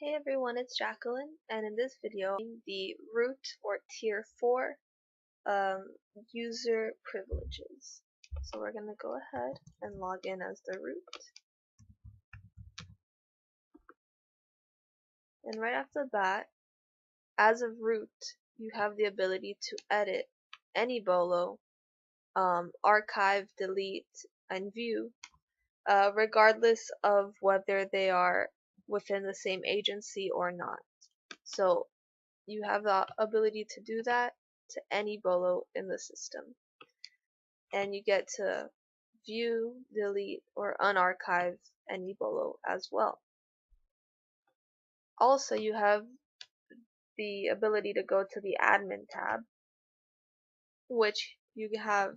Hey everyone, it's Jacqueline, and in this video, the root or tier 4 user privileges. So we're going to go ahead and log in as the root. And right off the bat, as a root, you have the ability to edit any BOLO, archive, delete, and view, regardless of whether they are within the same agency or not. So you have the ability to do that to any BOLO in the system. And you get to view, delete, or unarchive any BOLO as well. Also, you have the ability to go to the admin tab, which you have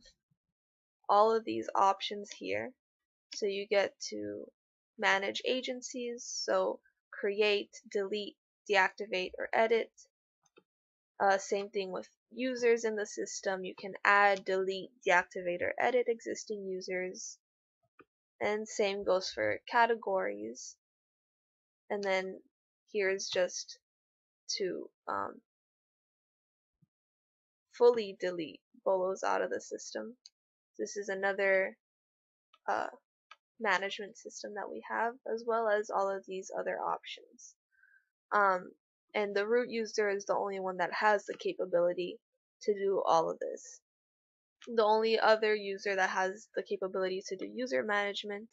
all of these options here. So you get to manage agencies, so create, delete, deactivate, or edit. Same thing with users in the system. You can add, delete, deactivate, or edit existing users. And same goes for categories. And then here's just to fully delete BOLOs out of the system. This is another management system that we have, as well as all of these other options. And the root user is the only one that has the capability to do all of this. The only other user that has the capability to do user management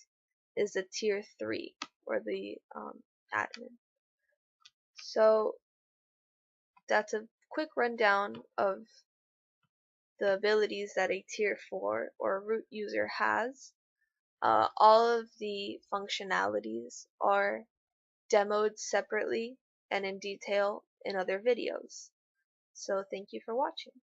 is the tier 3 or the admin. So that's a quick rundown of the abilities that a tier 4 or root user has. All of the functionalities are demoed separately and in detail in other videos. So thank you for watching.